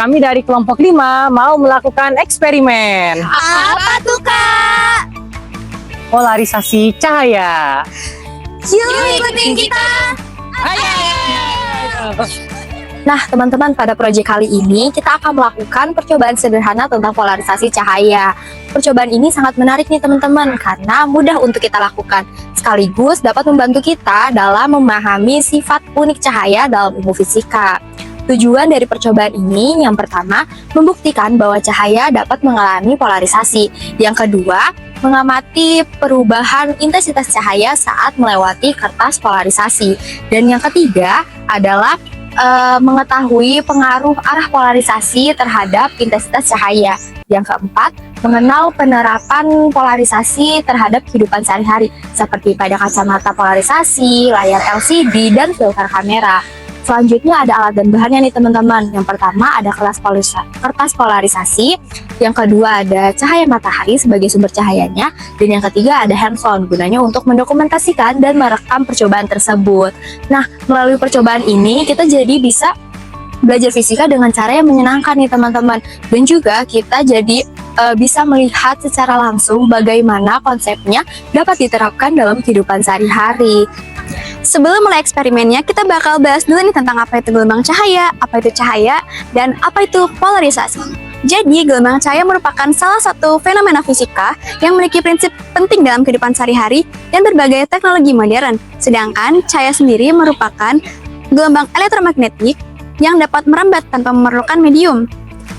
kami dari kelompok 5 mau melakukan eksperimen Apa tuh, Kak? polarisasi cahaya. Yuk ikutin kita. Nah, teman-teman, pada proyek kali ini kita akan melakukan percobaan sederhana tentang polarisasi cahaya. Percobaan ini sangat menarik nih teman-teman, karena mudah untuk kita lakukan. Sekaligus dapat membantu kita dalam memahami sifat unik cahaya dalam ilmu fisika. Tujuan dari percobaan ini, yang pertama, membuktikan bahwa cahaya dapat mengalami polarisasi. Yang kedua, mengamati perubahan intensitas cahaya saat melewati kertas polarisasi. Dan yang ketiga adalah mengetahui pengaruh arah polarisasi terhadap intensitas cahaya. Yang keempat, mengenal penerapan polarisasi terhadap kehidupan sehari-hari, seperti pada kacamata polarisasi, layar LCD, dan filter kamera. Selanjutnya ada alat dan bahannya nih teman-teman. Yang pertama ada kertas polarisasi, yang kedua ada cahaya matahari sebagai sumber cahayanya, dan yang ketiga ada handphone gunanya untuk mendokumentasikan dan merekam percobaan tersebut. Nah, melalui percobaan ini kita jadi bisa belajar fisika dengan cara yang menyenangkan nih teman-teman, dan juga kita jadi bisa melihat secara langsung bagaimana konsepnya dapat diterapkan dalam kehidupan sehari-hari. Sebelum mulai eksperimennya, kita bakal bahas dulu nih tentang apa itu gelombang cahaya, apa itu cahaya, dan apa itu polarisasi. Jadi, gelombang cahaya merupakan salah satu fenomena fisika yang memiliki prinsip penting dalam kehidupan sehari-hari dan berbagai teknologi modern. Sedangkan, cahaya sendiri merupakan gelombang elektromagnetik yang dapat merambat tanpa memerlukan medium,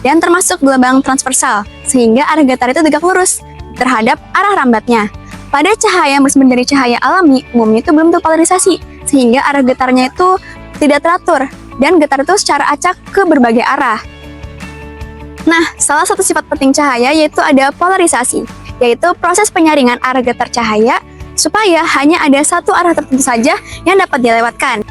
dan termasuk gelombang transversal, sehingga arah getar itu tegak lurus terhadap arah rambatnya. Pada cahaya yang bersumber dari cahaya alami, umumnya itu belum terpolarisasi, sehingga arah getarnya itu tidak teratur, dan getar itu secara acak ke berbagai arah. Nah, salah satu sifat penting cahaya yaitu ada polarisasi, yaitu proses penyaringan arah getar cahaya supaya hanya ada satu arah tertentu saja yang dapat dilewatkan.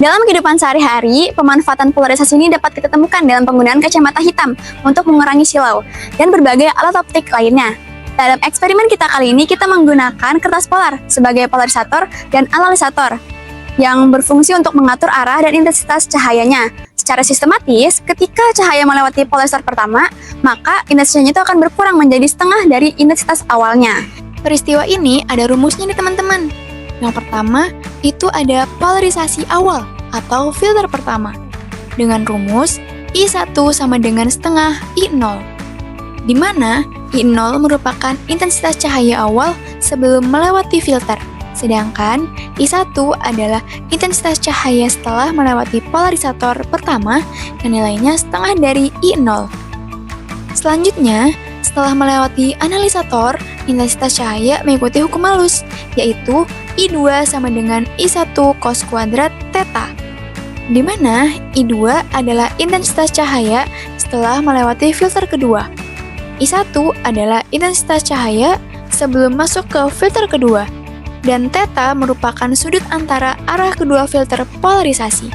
Dalam kehidupan sehari-hari, pemanfaatan polarisasi ini dapat kita temukan dalam penggunaan kacamata hitam untuk mengurangi silau, dan berbagai alat optik lainnya. Dalam eksperimen kita kali ini, kita menggunakan kertas polar sebagai polarisator dan analisator yang berfungsi untuk mengatur arah dan intensitas cahayanya. Secara sistematis, ketika cahaya melewati polarisator pertama, maka intensitasnya itu akan berkurang menjadi setengah dari intensitas awalnya. Peristiwa ini ada rumusnya nih teman-teman. Yang pertama, itu ada polarisasi awal atau filter pertama. Dengan rumus I1 sama dengan setengah I0. Di mana I0 merupakan intensitas cahaya awal sebelum melewati filter. Sedangkan I1 adalah intensitas cahaya setelah melewati polarisator pertama dan nilainya setengah dari I0. Selanjutnya, setelah melewati analisator, intensitas cahaya mengikuti hukum halus, yaitu I2 sama dengan I1 cos kuadrat theta, di mana I2 adalah intensitas cahaya setelah melewati filter kedua. I1 adalah intensitas cahaya sebelum masuk ke filter kedua, dan theta merupakan sudut antara arah kedua filter polarisasi.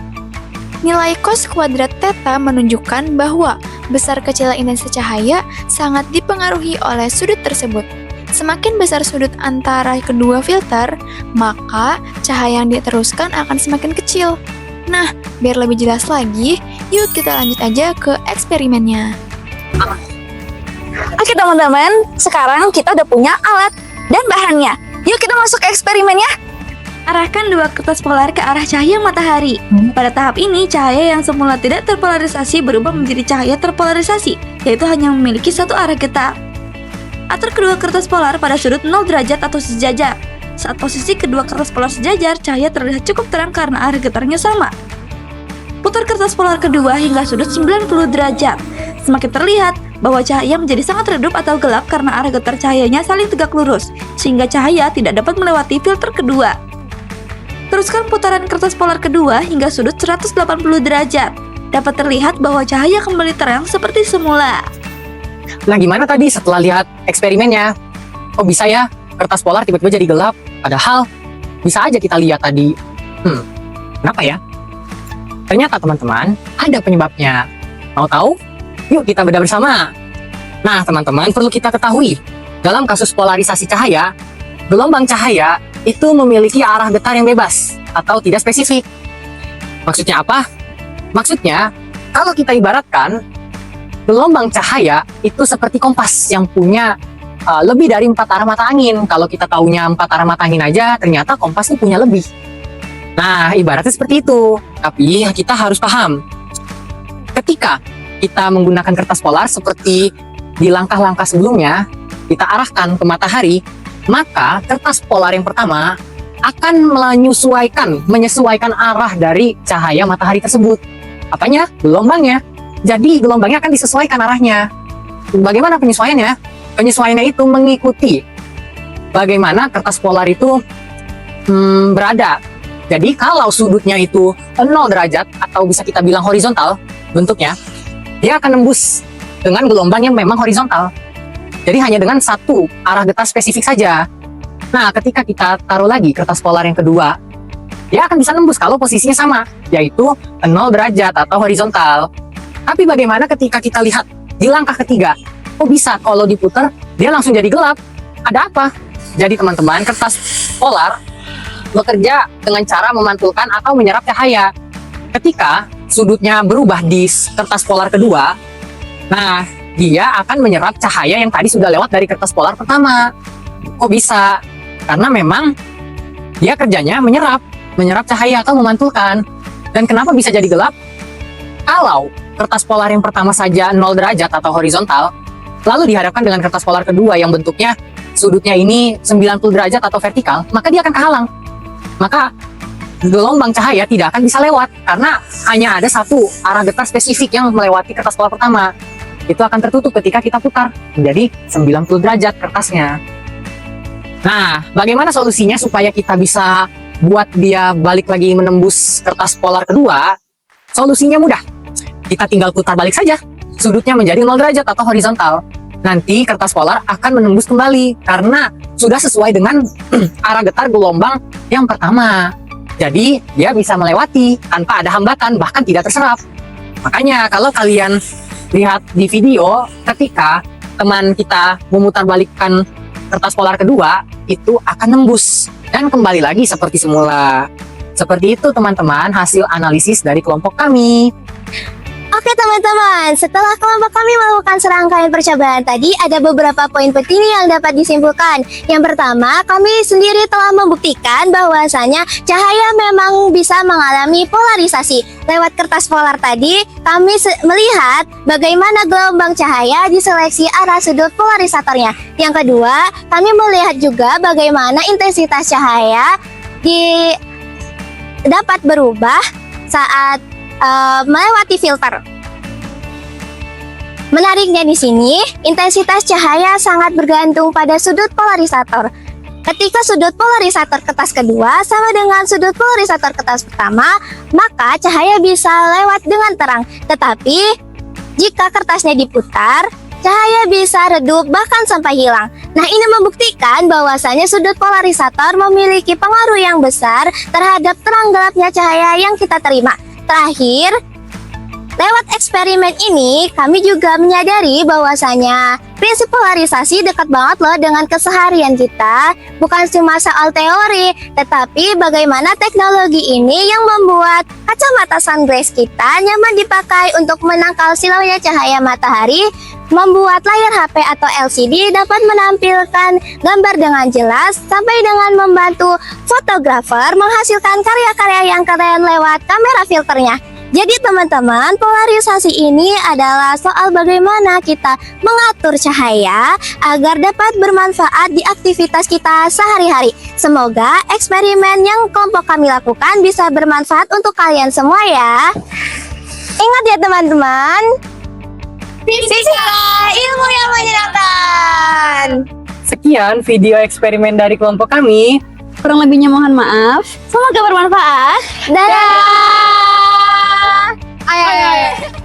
Nilai cos kuadrat theta menunjukkan bahwa besar kecilnya intensitas cahaya sangat dipengaruhi oleh sudut tersebut. Semakin besar sudut antara kedua filter, maka cahaya yang diteruskan akan semakin kecil. Nah, biar lebih jelas lagi, yuk kita lanjut aja ke eksperimennya. Oke teman-teman, sekarang kita udah punya alat dan bahannya. Yuk kita masuk ke eksperimennya. Arahkan dua kertas polar ke arah cahaya matahari. Pada tahap ini, cahaya yang semula tidak terpolarisasi berubah menjadi cahaya terpolarisasi, yaitu hanya memiliki satu arah getar. Atur kedua kertas polar pada sudut 0 derajat atau sejajar. Saat posisi kedua kertas polar sejajar, cahaya terlihat cukup terang karena arah getarnya sama. Putar kertas polar kedua hingga sudut 90 derajat. Semakin terlihat bahwa cahaya menjadi sangat redup atau gelap karena arah getar cahayanya saling tegak lurus, sehingga cahaya tidak dapat melewati filter kedua. Teruskan putaran kertas polar kedua hingga sudut 180 derajat. Dapat terlihat bahwa cahaya kembali terang seperti semula. Nah, gimana tadi setelah lihat eksperimennya? Kok bisa ya kertas polar tiba-tiba jadi gelap? Padahal bisa aja kita lihat tadi. Kenapa ya? Ternyata teman-teman, ada penyebabnya. Mau tahu? Yuk kita bedah bersama. Nah, teman-teman, perlu kita ketahui, dalam kasus polarisasi cahaya, gelombang cahaya itu memiliki arah getar yang bebas atau tidak spesifik. Maksudnya apa? Maksudnya, kalau kita ibaratkan gelombang cahaya itu seperti kompas yang punya lebih dari 4 arah mata angin. Kalau kita taunya 4 arah mata angin aja, ternyata kompas ini punya lebih. Nah, ibaratnya seperti itu. Tapi kita harus paham, ketika kita menggunakan kertas polar seperti di langkah-langkah sebelumnya, kita arahkan ke matahari, maka kertas polar yang pertama akan menyesuaikan arah dari cahaya matahari tersebut. Apanya? Gelombangnya. Jadi gelombangnya akan disesuaikan arahnya. Bagaimana penyesuaiannya? Penyesuaiannya itu mengikuti bagaimana kertas polar itu berada. Jadi kalau sudutnya itu 0 derajat atau bisa kita bilang horizontal bentuknya, dia akan nembus dengan gelombang yang memang horizontal. Jadi hanya dengan satu arah getah spesifik saja. Nah, ketika kita taruh lagi kertas polar yang kedua, dia akan bisa nembus kalau posisinya sama, yaitu 0 derajat atau horizontal. Tapi bagaimana ketika kita lihat di langkah ketiga? Kok bisa kalau diputar, dia langsung jadi gelap? Ada apa? Jadi teman-teman, kertas polar bekerja dengan cara memantulkan atau menyerap cahaya. Ketika sudutnya berubah di kertas polar kedua, nah, dia akan menyerap cahaya yang tadi sudah lewat dari kertas polar pertama. Kok bisa? Karena memang dia kerjanya menyerap cahaya atau memantulkan. Dan kenapa bisa jadi gelap? Kalau kertas polar yang pertama saja 0 derajat atau horizontal, lalu dihadapkan dengan kertas polar kedua yang bentuknya sudutnya ini 90 derajat atau vertikal, maka dia akan kehalang. Maka gelombang cahaya tidak akan bisa lewat karena hanya ada satu arah getah spesifik yang melewati kertas polar pertama. Itu akan tertutup ketika kita putar menjadi 90 derajat kertasnya. Nah, bagaimana solusinya supaya kita bisa buat dia balik lagi menembus kertas polar kedua? Solusinya mudah. Kita tinggal putar balik saja. Sudutnya menjadi 0 derajat atau horizontal. Nanti kertas polar akan menembus kembali karena sudah sesuai dengan arah getar gelombang yang pertama. Jadi dia bisa melewati tanpa ada hambatan, bahkan tidak terserap. Makanya kalau kalian lihat di video, ketika teman kita memutarbalikkan kertas polar kedua, itu akan nembus dan kembali lagi seperti semula. Seperti itu teman-teman hasil analisis dari kelompok kami. Oke teman-teman, setelah kelompok kami melakukan serangkaian percobaan tadi, ada beberapa poin penting yang dapat disimpulkan. Yang pertama, kami sendiri telah membuktikan bahwasanya cahaya memang bisa mengalami polarisasi. Lewat kertas polar tadi, kami melihat bagaimana gelombang cahaya diseleksi arah sudut polarisatornya. Yang kedua, kami melihat juga bagaimana intensitas cahaya dapat berubah saat melewati filter. Menariknya di sini, intensitas cahaya sangat bergantung pada sudut polarisator. Ketika sudut polarisator kertas kedua sama dengan sudut polarisator kertas pertama, maka cahaya bisa lewat dengan terang. Tetapi, jika kertasnya diputar, cahaya bisa redup bahkan sampai hilang. Nah, ini membuktikan bahwasanya sudut polarisator memiliki pengaruh yang besar terhadap terang gelapnya cahaya yang kita terima. Terakhir, lewat eksperimen ini, kami juga menyadari bahwasanya prinsip polarisasi dekat banget loh dengan keseharian kita. Bukan cuma soal teori, tetapi bagaimana teknologi ini yang membuat kacamata sunglass kita nyaman dipakai untuk menangkal silaunya cahaya matahari, membuat layar HP atau LCD dapat menampilkan gambar dengan jelas, sampai dengan membantu fotografer menghasilkan karya-karya yang keren lewat kamera filternya. Jadi teman-teman, polarisasi ini adalah soal bagaimana kita mengatur cahaya agar dapat bermanfaat di aktivitas kita sehari-hari. Semoga eksperimen yang kelompok kami lakukan bisa bermanfaat untuk kalian semua ya. Ingat ya teman-teman, fisika ilmu yang menyenangkan. Sekian video eksperimen dari kelompok kami. Kurang lebihnya mohon maaf. Semoga bermanfaat. Dadah. Ayo.